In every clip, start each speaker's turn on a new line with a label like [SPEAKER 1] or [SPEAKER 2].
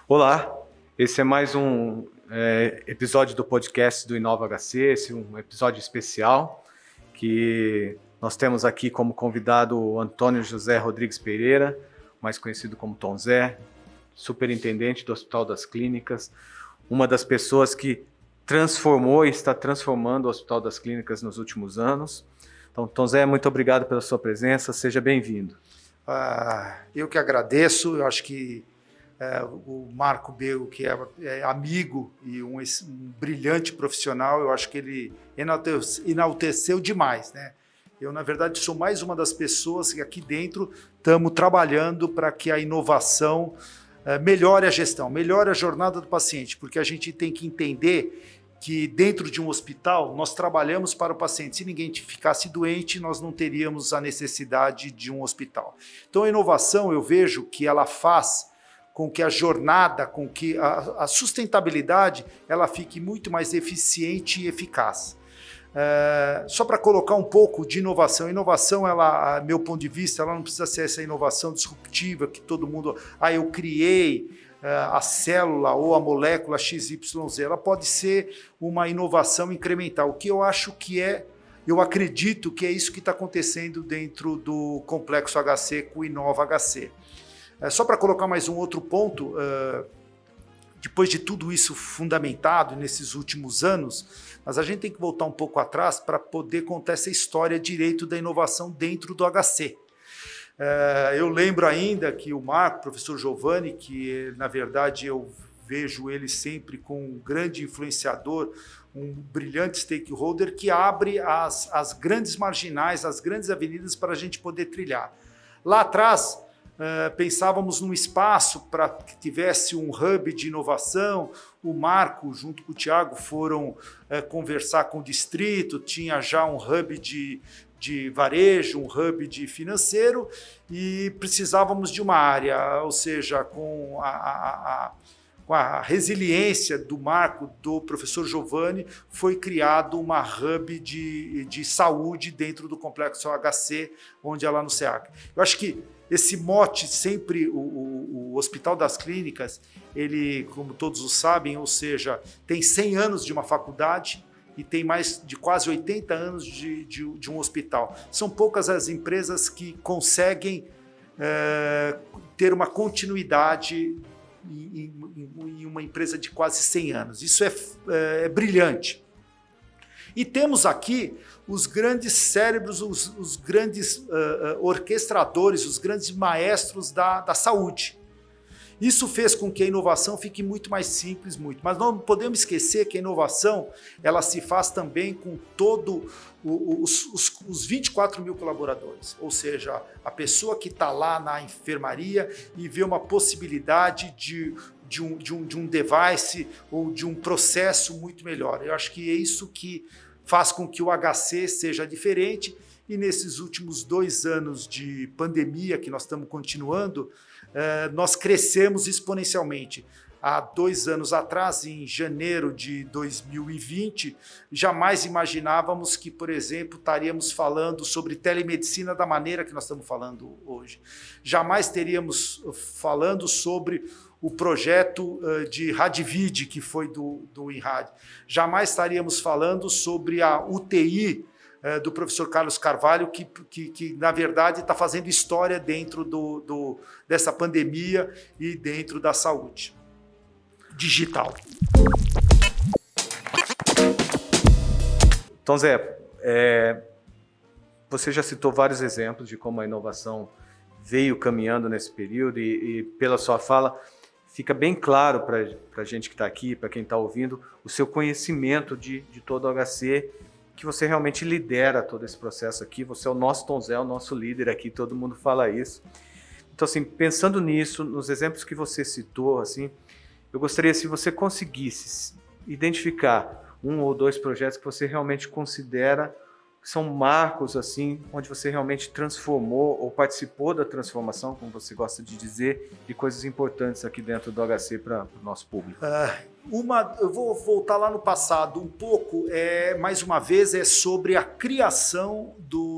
[SPEAKER 1] Olá, esse é mais um episódio do podcast do Inova HC, esse é um episódio especial que nós temos aqui como convidado o Antônio José Rodrigues Pereira, mais conhecido como Tom Zé, superintendente do Hospital das Clínicas, uma das pessoas que transformou e está transformando o Hospital das Clínicas nos últimos anos. Então, Tom Zé, muito obrigado pela sua presença, seja bem-vindo.
[SPEAKER 2] Eu que agradeço, eu acho que o Marco Bego, que é amigo e um brilhante profissional, eu acho que ele enalteceu demais, né? Eu, na verdade, sou mais uma das pessoas que aqui dentro estamos trabalhando para que a inovação melhore a gestão, melhore a jornada do paciente, porque a gente tem que entender que dentro de um hospital nós trabalhamos para o paciente. Se ninguém ficasse doente, nós não teríamos a necessidade de um hospital. Então a inovação, eu vejo que ela faz com que a jornada, com que a sustentabilidade, ela fique muito mais eficiente e eficaz. Só para colocar um pouco de inovação. Inovação, ela, a meu ponto de vista, ela não precisa ser essa inovação disruptiva que todo mundo... eu criei a célula ou a molécula XYZ. Ela pode ser uma inovação incremental. O que eu acho que eu acredito que é isso que está acontecendo dentro do Complexo HC com o Inova HC. Só para colocar mais um outro ponto, depois de tudo isso fundamentado nesses últimos anos, mas a gente tem que voltar um pouco atrás para poder contar essa história direito da inovação dentro do HC. Eu lembro ainda que o Marco, o professor Giovanni, que na verdade eu vejo ele sempre como um grande influenciador, um brilhante stakeholder que abre as grandes marginais, as grandes avenidas para a gente poder trilhar. Lá atrás, pensávamos num espaço para que tivesse um hub de inovação. O Marco, junto com o Tiago, foram conversar com o distrito, tinha já um hub de varejo, um hub de financeiro, e precisávamos de uma área, ou seja, com a resiliência do Marco, do professor Giovanni, foi criado uma hub de saúde dentro do Complexo HC, onde é lá no SEAC. Eu acho que esse mote sempre, o Hospital das Clínicas, ele, como todos sabem, ou seja, tem 100 anos de uma faculdade e tem mais de quase 80 anos de um hospital. São poucas as empresas que conseguem ter uma continuidade em uma empresa de quase 100 anos. Isso é brilhante. E temos aqui os grandes cérebros, os grandes orquestradores, os grandes maestros da saúde. Isso fez com que a inovação fique muito mais simples, mas não podemos esquecer que a inovação ela se faz também com todos os 24 mil colaboradores, ou seja, a pessoa que está lá na enfermaria e vê uma possibilidade de um device ou de um processo muito melhor. Eu acho que é isso que faz com que o HC seja diferente, e nesses últimos 2 anos de pandemia que nós estamos continuando, nós crescemos exponencialmente. Há 2 anos atrás, em janeiro de 2020, jamais imaginávamos que, por exemplo, estaríamos falando sobre telemedicina da maneira que nós estamos falando hoje. Jamais teríamos falando sobre o projeto de Radvid, que foi do INRAD. Jamais estaríamos falando sobre a UTI do professor Carlos Carvalho, que na verdade está fazendo história dentro dessa pandemia e dentro da saúde digital.
[SPEAKER 1] Tom Zé, você já citou vários exemplos de como a inovação veio caminhando nesse período e pela sua fala, fica bem claro para a gente que está aqui, para quem está ouvindo, o seu conhecimento de todo o HC, que você realmente lidera todo esse processo aqui. Você é o nosso Tom Zé, o nosso líder aqui, todo mundo fala isso. Então, assim, pensando nisso, nos exemplos que você citou, assim, eu gostaria, se você conseguisse identificar 1 ou 2 projetos que você realmente considera que são marcos, assim, onde você realmente transformou ou participou da transformação, como você gosta de dizer, de coisas importantes aqui dentro do HC para o nosso público.
[SPEAKER 2] Eu vou voltar lá no passado um pouco, mais uma vez, é sobre a criação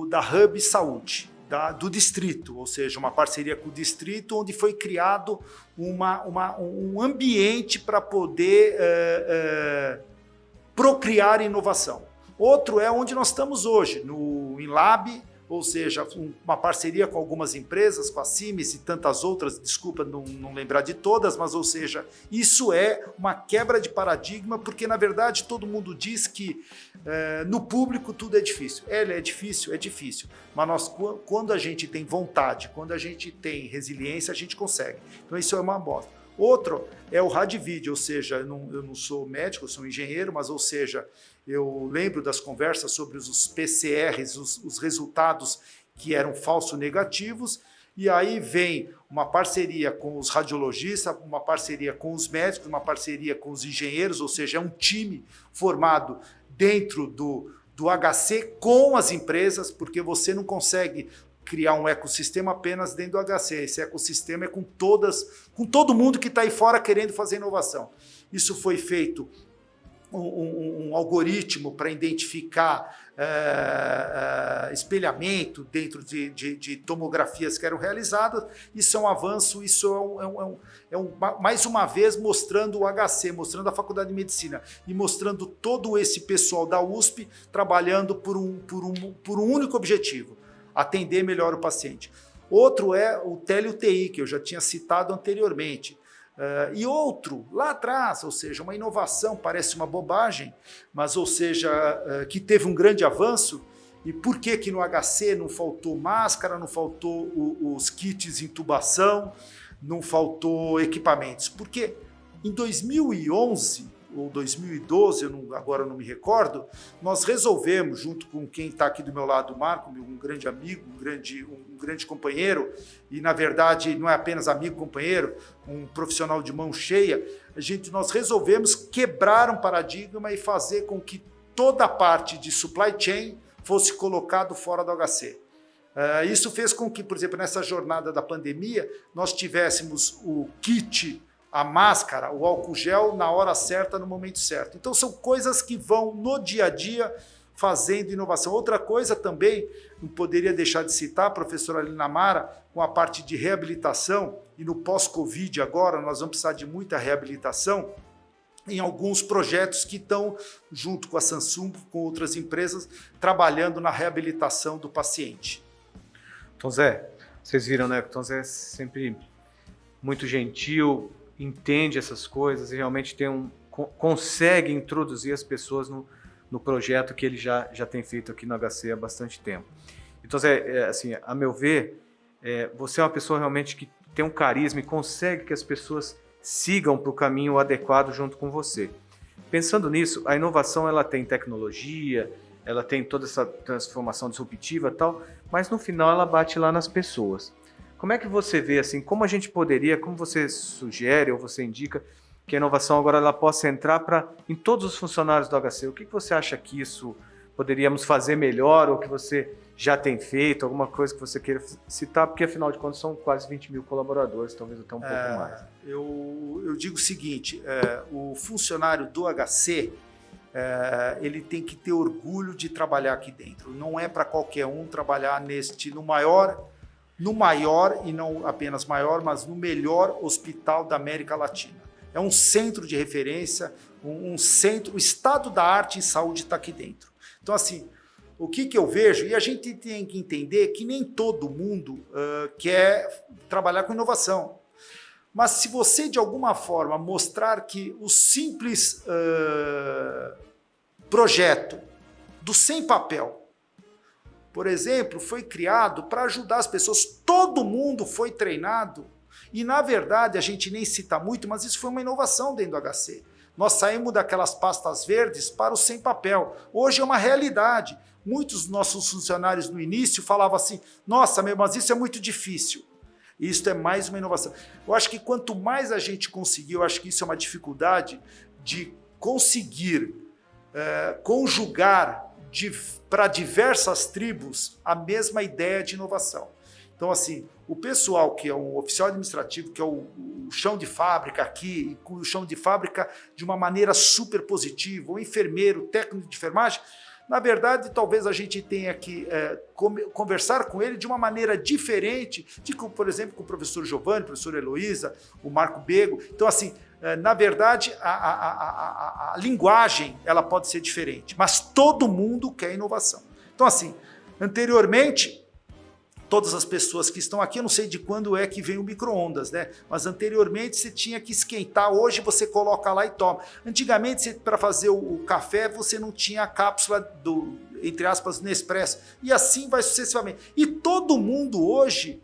[SPEAKER 2] da Hub Saúde. do distrito, ou seja, uma parceria com o distrito, onde foi criado um ambiente para poder procriar inovação. Outro é onde nós estamos hoje, no InLab, ou seja, uma parceria com algumas empresas, com a Siemens e tantas outras, desculpa não lembrar de todas, mas, ou seja, isso é uma quebra de paradigma, porque, na verdade, todo mundo diz que no público tudo é difícil. É difícil, mas quando a gente tem vontade, quando a gente tem resiliência, a gente consegue. Então, isso é uma bosta. Outro é o RadVid, ou seja, eu não sou médico, eu sou engenheiro, mas, ou seja, eu lembro das conversas sobre os PCRs, os resultados que eram falsos negativos, e aí vem uma parceria com os radiologistas, uma parceria com os médicos, uma parceria com os engenheiros, ou seja, é um time formado dentro do HC com as empresas, porque você não consegue criar um ecossistema apenas dentro do HC. Esse ecossistema é com todo mundo que está aí fora querendo fazer inovação. Isso foi feito um algoritmo para identificar espelhamento dentro de tomografias que eram realizadas. Isso é um avanço, isso mais uma vez mostrando o HC, mostrando a Faculdade de Medicina e mostrando todo esse pessoal da USP trabalhando por um único objetivo: atender melhor o paciente. Outro é o tele-UTI, que eu já tinha citado anteriormente. E outro, lá atrás, ou seja, uma inovação, parece uma bobagem, mas, ou seja, que teve um grande avanço. E por que no HC não faltou máscara, não faltou os kits de intubação, não faltou equipamentos? Porque em 2011 ou 2012, agora eu não me recordo, nós resolvemos, junto com quem está aqui do meu lado, o Marco, um grande amigo, um grande companheiro, e na verdade não é apenas amigo, companheiro, um profissional de mão cheia, nós resolvemos quebrar um paradigma e fazer com que toda a parte de supply chain fosse colocado fora do HC. Isso fez com que, por exemplo, nessa jornada da pandemia, nós tivéssemos o kit, a máscara, o álcool gel na hora certa, no momento certo. Então são coisas que vão no dia a dia fazendo inovação. Outra coisa também, não poderia deixar de citar, professora Alina Mara, com a parte de reabilitação, e no pós-Covid agora nós vamos precisar de muita reabilitação, em alguns projetos que estão, junto com a Samsung, com outras empresas, trabalhando na reabilitação do paciente.
[SPEAKER 1] Tom Zé, vocês viram, né? O Tom Zé é sempre muito gentil, entende essas coisas e realmente consegue introduzir as pessoas no projeto que ele já tem feito aqui no HC há bastante tempo. Então, assim, a meu ver, você é uma pessoa realmente que tem um carisma e consegue que as pessoas sigam para o caminho adequado junto com você. Pensando nisso, a inovação ela tem tecnologia, ela tem toda essa transformação disruptiva e tal, mas no final ela bate lá nas pessoas. Como é que você vê, assim, como a gente poderia, como você sugere ou você indica que a inovação agora ela possa entrar em todos os funcionários do HC? O que você acha que isso poderíamos fazer melhor ou que você já tem feito, alguma coisa que você queira citar? Porque, afinal de contas, são quase 20 mil colaboradores, talvez até um pouco mais.
[SPEAKER 2] Eu digo o seguinte, o funcionário do HC, ele tem que ter orgulho de trabalhar aqui dentro. Não é para qualquer um trabalhar no maior, e não apenas maior, mas no melhor hospital da América Latina. É um centro de referência, um centro, o estado da arte em saúde está aqui dentro. Então, assim, o que eu vejo, e a gente tem que entender que nem todo mundo quer trabalhar com inovação. Mas se você, de alguma forma, mostrar que o simples projeto do sem papel, por exemplo, foi criado para ajudar as pessoas. Todo mundo foi treinado. E, na verdade, a gente nem cita muito, mas isso foi uma inovação dentro do HC. Nós saímos daquelas pastas verdes para o sem papel. Hoje é uma realidade. Muitos dos nossos funcionários no início falavam assim, nossa, mas isso é muito difícil. E isso é mais uma inovação. Eu acho que quanto mais a gente conseguir, eu acho que isso é uma dificuldade de conseguir conjugar para diversas tribos a mesma ideia de inovação. Então, assim, o pessoal que é um oficial administrativo, que é o chão de fábrica aqui, o chão de fábrica de uma maneira super positiva, o enfermeiro, o técnico de enfermagem, Na verdade, talvez a gente tenha que conversar com ele de uma maneira diferente, por exemplo, com o professor Giovanni, o professor Heloísa, o Marco Bego. Então, assim, na verdade, a linguagem ela pode ser diferente, mas todo mundo quer inovação. Então, assim, anteriormente, todas as pessoas que estão aqui, eu não sei de quando é que vem o micro-ondas, né? Mas anteriormente você tinha que esquentar, hoje você coloca lá e toma. Antigamente, para fazer o café, você não tinha a cápsula do, entre aspas, Nespresso. E assim vai sucessivamente. E todo mundo hoje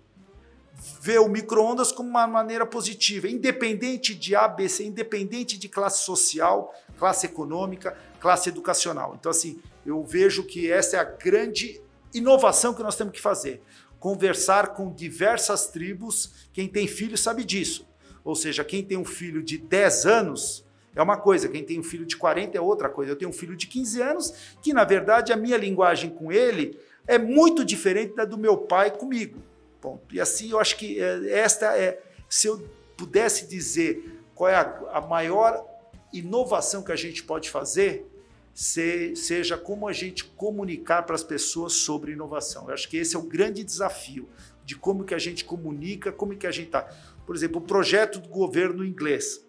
[SPEAKER 2] vê o micro-ondas como uma maneira positiva, independente de ABC, independente de classe social, classe econômica, classe educacional. Então, assim, eu vejo que essa é a grande inovação que nós temos que fazer. Conversar com diversas tribos, quem tem filho sabe disso. Ou seja, quem tem um filho de 10 anos é uma coisa, quem tem um filho de 40 é outra coisa. Eu tenho um filho de 15 anos que, na verdade, a minha linguagem com ele é muito diferente da do meu pai comigo. Ponto. E assim, eu acho que se eu pudesse dizer qual é a maior inovação que a gente pode fazer, seja como a gente comunicar para as pessoas sobre inovação. Eu acho que esse é o grande desafio, de como que a gente comunica, como que a gente está. Por exemplo, o projeto do governo inglês,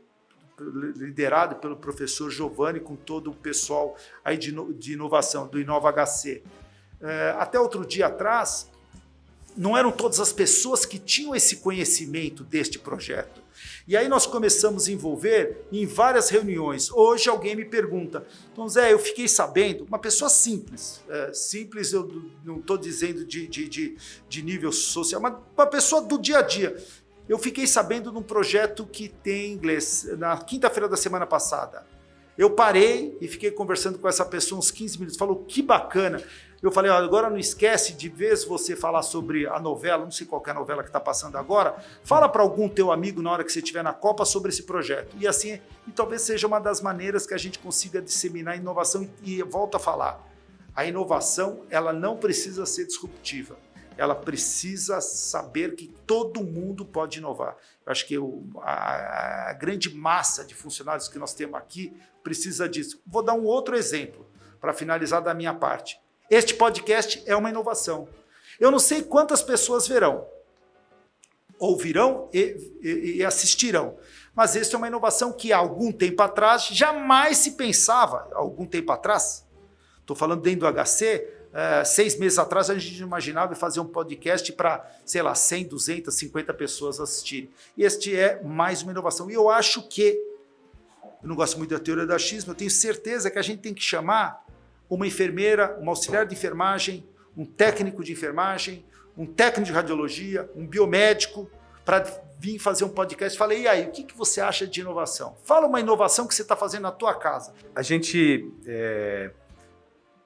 [SPEAKER 2] liderado pelo professor Giovanni, com todo o pessoal aí de inovação, do InovaHC. Até outro dia atrás, não eram todas as pessoas que tinham esse conhecimento deste projeto. E aí nós começamos a envolver em várias reuniões. Hoje alguém me pergunta, então Zé, eu fiquei sabendo, uma pessoa simples, simples eu não estou dizendo de nível social, mas uma pessoa do dia a dia. Eu fiquei sabendo de um projeto que tem inglês, na quinta-feira da semana passada. Eu parei e fiquei conversando com essa pessoa uns 15 minutos, falou, que bacana. Eu falei, agora não esquece de vez você falar sobre a novela, não sei qual é a novela que está passando agora, fala para algum teu amigo na hora que você estiver na Copa sobre esse projeto. E assim, e talvez seja uma das maneiras que a gente consiga disseminar a inovação. E volto a falar, a inovação ela não precisa ser disruptiva, ela precisa saber que todo mundo pode inovar. Eu acho que a grande massa de funcionários que nós temos aqui precisa disso. Vou dar um outro exemplo para finalizar da minha parte. Este podcast é uma inovação. Eu não sei quantas pessoas verão, ouvirão e assistirão, mas esta é uma inovação que há algum tempo atrás jamais se pensava, algum tempo atrás, estou falando dentro do HC, 6 meses atrás a gente imaginava fazer um podcast para, sei lá, 100, 200, 50 pessoas assistirem. E este é mais uma inovação. E eu acho que, eu não gosto muito da teoria do achismo, eu tenho certeza que a gente tem que chamar uma enfermeira, um auxiliar de enfermagem, um técnico de enfermagem, um técnico de radiologia, um biomédico, para vir fazer um podcast. Falei, e aí, o que você acha de inovação? Fala uma inovação que você está fazendo na tua casa.
[SPEAKER 1] A gente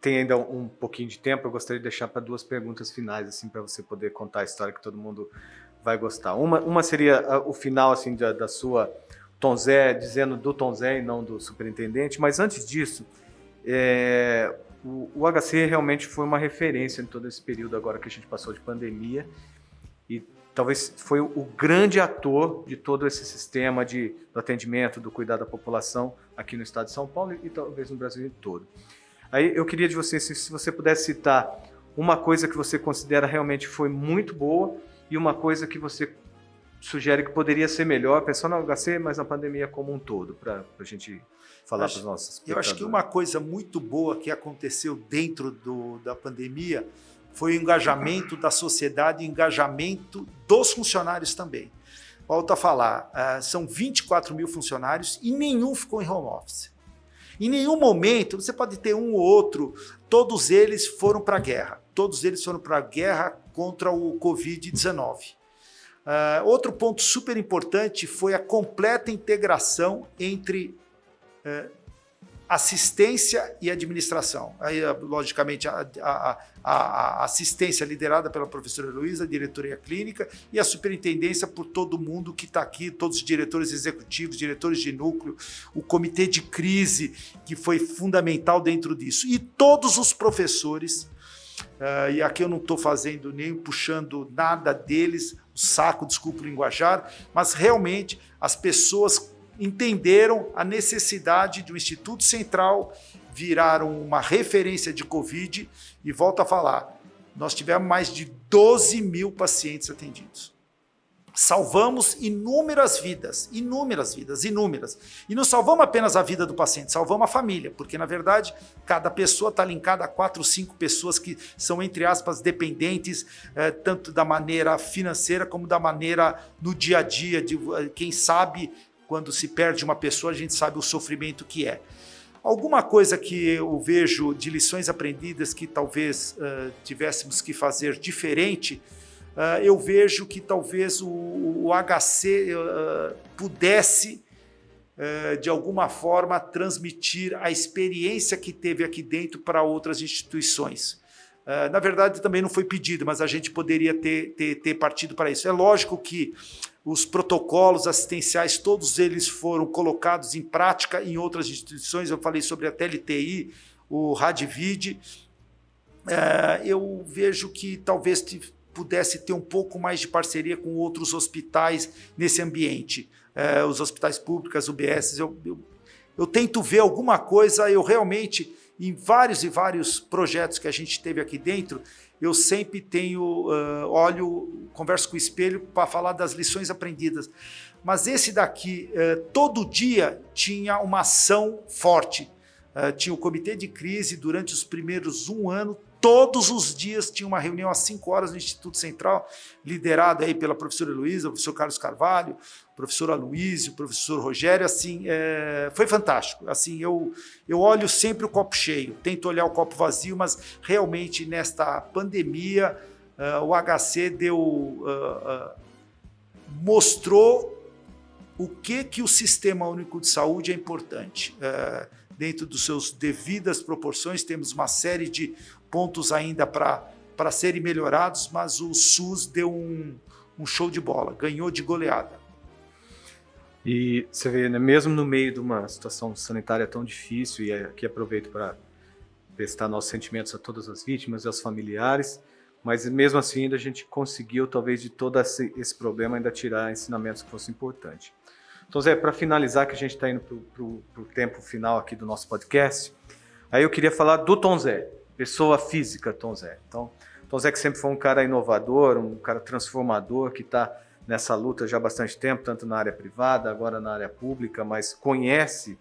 [SPEAKER 1] tem ainda um pouquinho de tempo, eu gostaria de deixar para 2 perguntas finais, assim, para você poder contar a história que todo mundo vai gostar. Uma seria o final assim, da sua Tom Zé, dizendo do Tom Zé e não do superintendente, mas antes disso, o HC realmente foi uma referência em todo esse período agora que a gente passou de pandemia e talvez foi o grande ator de todo esse sistema do atendimento, do cuidado da população aqui no estado de São Paulo e talvez no Brasil todo. Aí eu queria de você, se você pudesse citar uma coisa que você considera realmente foi muito boa e uma coisa que você sugere que poderia ser melhor, pensando no HC, mas na pandemia como um todo, para a gente falar para os nossos espectadores.
[SPEAKER 2] Eu acho que uma coisa muito boa que aconteceu dentro da pandemia foi o engajamento da sociedade e o engajamento dos funcionários também. Volto a falar, são 24 mil funcionários e nenhum ficou em home office. Em nenhum momento, você pode ter um ou outro, todos eles foram para a guerra. Todos eles foram para a guerra contra o Covid-19. Outro ponto super importante foi a completa integração entre assistência e administração. Aí, logicamente, a assistência liderada pela professora Heloísa, a diretoria clínica, e a superintendência por todo mundo que está aqui, todos os diretores executivos, diretores de núcleo, o comitê de crise, que foi fundamental dentro disso, e todos os professores, e aqui eu não estou fazendo nem puxando nada deles, o saco, desculpa o linguajar, mas realmente as pessoas entenderam a necessidade do Instituto Central viraram uma referência de Covid e volto a falar, nós tivemos mais de 12 mil pacientes atendidos. Salvamos inúmeras vidas. E não salvamos apenas a vida do paciente, salvamos a família, porque, na verdade, cada pessoa está linkada a 4 ou 5 pessoas que são, entre aspas, dependentes, tanto da maneira financeira como da maneira no dia a dia. Quem sabe, quando se perde uma pessoa, a gente sabe o sofrimento que é. Alguma coisa que eu vejo de lições aprendidas que talvez tivéssemos que fazer diferente, eu vejo que talvez o HC pudesse, de alguma forma, transmitir a experiência que teve aqui dentro para outras instituições. Na verdade, também não foi pedido, mas a gente poderia ter partido para isso. É lógico que os protocolos assistenciais, todos eles foram colocados em prática em outras instituições. Eu falei sobre a TLTI, o Radvid. Eu vejo que talvez pudesse ter um pouco mais de parceria com outros hospitais nesse ambiente. Os hospitais públicos, UBS, eu tento ver alguma coisa, eu realmente, em vários e vários projetos que a gente teve aqui dentro, eu sempre converso com o espelho para falar das lições aprendidas. Mas esse daqui, todo dia tinha uma ação forte. Tinha o comitê de crise durante os primeiros 1 ano, todos os dias tinha uma reunião às 5 horas no Instituto Central, liderada aí pela professora Heloísa, o professor Carlos Carvalho, o professor Aloysio, o professor Rogério. Assim, foi fantástico. Assim, eu olho sempre o copo cheio, tento olhar o copo vazio, mas realmente nesta pandemia o HC mostrou o que o Sistema Único de Saúde é importante. Dentro dos seus devidas proporções, temos uma série de pontos ainda para serem melhorados, mas o SUS deu um show de bola, ganhou de goleada.
[SPEAKER 1] E você vê, né, mesmo no meio de uma situação sanitária tão difícil, e aqui aproveito para prestar nossos sentimentos a todas as vítimas e aos familiares, mas mesmo assim ainda a gente conseguiu, talvez, de todo esse problema, ainda tirar ensinamentos que fossem importantes. Então, Zé, para finalizar, que a gente está indo para o tempo final aqui do nosso podcast, aí eu queria falar do Tom Zé, pessoa física Tom Zé. Então, Tom Zé que sempre foi um cara inovador, um cara transformador, que está nessa luta já há bastante tempo, tanto na área privada, agora na área pública, mas conhece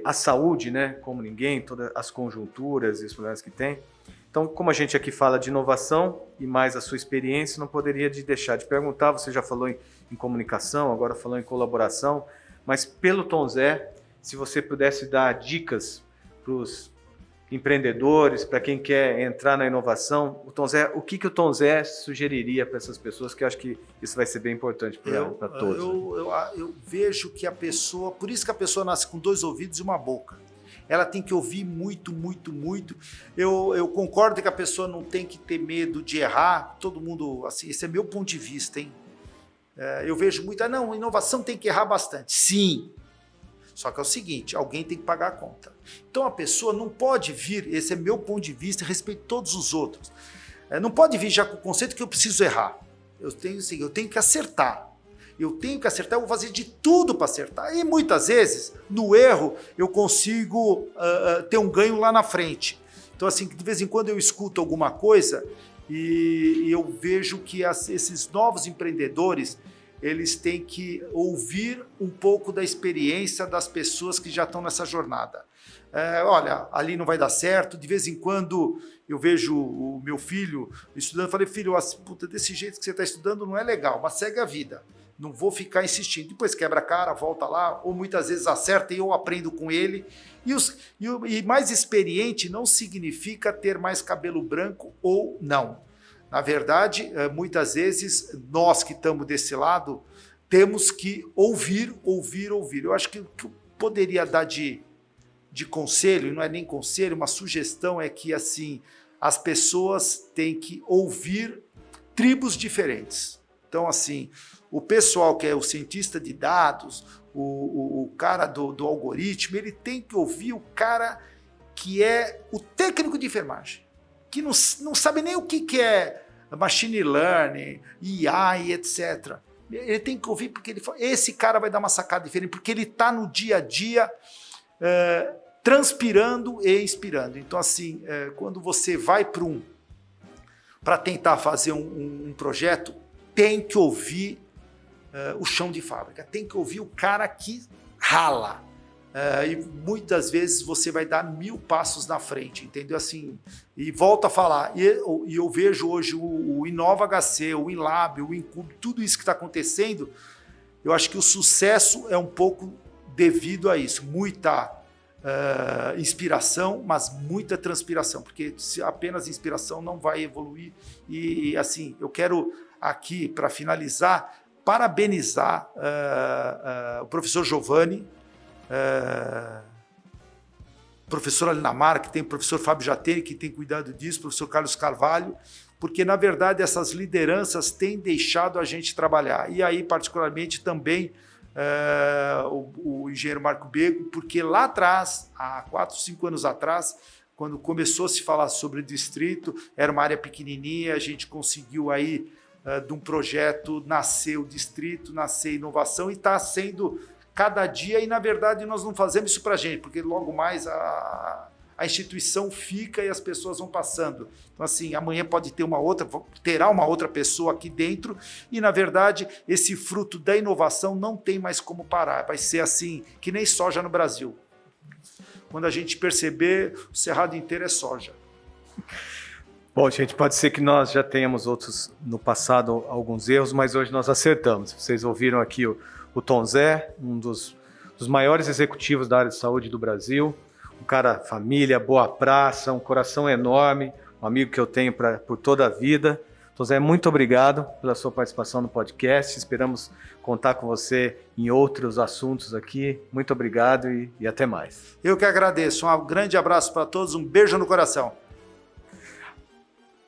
[SPEAKER 1] a saúde, né, como ninguém, todas as conjunturas e os problemas que tem. Então, como a gente aqui fala de inovação e mais a sua experiência, não poderia deixar de perguntar, você já falou em comunicação, agora falou em colaboração, mas pelo Tom Zé, se você pudesse dar dicas para os empreendedores, para quem quer entrar na inovação, o que o Tom Zé sugeriria para essas pessoas, que eu acho que isso vai ser bem importante para todos.
[SPEAKER 2] Eu vejo que a pessoa, por isso que a pessoa nasce com 2 ouvidos e uma boca. Ela tem que ouvir muito, muito, muito. Eu concordo que a pessoa não tem que ter medo de errar. Todo mundo, assim, esse é meu ponto de vista, hein? Eu vejo muito, não, inovação tem que errar bastante. Sim. Só que é o seguinte, alguém tem que pagar a conta. Então a pessoa não pode vir, esse é meu ponto de vista, respeito todos os outros. Não pode vir já com o conceito que eu preciso errar. Eu tenho que acertar. Eu vou fazer de tudo para acertar. E muitas vezes, no erro, eu consigo ter um ganho lá na frente. Então, assim, de vez em quando eu escuto alguma coisa e eu vejo que esses novos empreendedores, eles têm que ouvir um pouco da experiência das pessoas que já estão nessa jornada. Olha, ali não vai dar certo. De vez em quando eu vejo o meu filho estudando, eu falei, filho, puta, desse jeito que você está estudando não é legal, mas segue a vida. Não vou ficar insistindo. Depois quebra a cara, volta lá, ou muitas vezes acerta e eu aprendo com ele. E mais experiente não significa ter mais cabelo branco ou não. Na verdade, muitas vezes, nós que estamos desse lado, temos que ouvir. Eu acho que o que eu poderia dar de conselho, não é nem conselho, uma sugestão é que, assim, as pessoas têm que ouvir tribos diferentes. Então, assim, o pessoal que é o cientista de dados, o cara do algoritmo, ele tem que ouvir o cara que é o técnico de enfermagem, que não sabe nem o que é machine learning, AI, etc. Ele tem que ouvir porque esse cara vai dar uma sacada diferente, porque ele está no dia a dia transpirando e inspirando. Então, assim, quando você vai para tentar fazer um projeto, tem que ouvir o chão de fábrica, tem que ouvir o cara que rala. E muitas vezes você vai dar 1000 passos na frente, entendeu? Assim, e volto a falar, e eu vejo hoje o Inova HC, o Inlab, o Incube, tudo isso que está acontecendo, eu acho que o sucesso é um pouco devido a isso, muita inspiração, mas muita transpiração, porque apenas inspiração não vai evoluir. E assim, eu quero aqui, para finalizar, parabenizar o professor Giovanni, professor Alinamar, que tem o professor Fábio Jatene, que tem cuidado disso, professor Carlos Carvalho, porque, na verdade, essas lideranças têm deixado a gente trabalhar. E aí, particularmente, também o engenheiro Marco Bego, porque lá atrás, há 4, 5 anos atrás, quando começou a se falar sobre o distrito, era uma área pequenininha, a gente conseguiu aí, de um projeto, nascer o distrito, nascer inovação, e está sendo cada dia, e na verdade nós não fazemos isso para a gente, porque logo mais a instituição fica e as pessoas vão passando. Então, assim, amanhã terá uma outra pessoa aqui dentro, e na verdade esse fruto da inovação não tem mais como parar, vai ser assim, que nem soja no Brasil. Quando a gente perceber, o cerrado inteiro é soja.
[SPEAKER 1] Bom, gente, pode ser que nós já tenhamos no passado alguns erros, mas hoje nós acertamos. Vocês ouviram aqui o Tom Zé, um dos maiores executivos da área de saúde do Brasil, um cara família, boa praça, um coração enorme, um amigo que eu tenho por toda a vida. Tom Zé, muito obrigado pela sua participação no podcast, esperamos contar com você em outros assuntos aqui. Muito obrigado e até mais.
[SPEAKER 2] Eu que agradeço, um grande abraço para todos, um beijo no coração.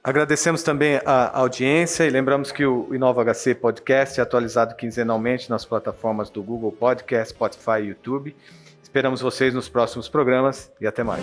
[SPEAKER 1] Agradecemos também a audiência e lembramos que o Inova HC Podcast é atualizado quinzenalmente nas plataformas do Google Podcast, Spotify e YouTube. Esperamos vocês nos próximos programas e até mais.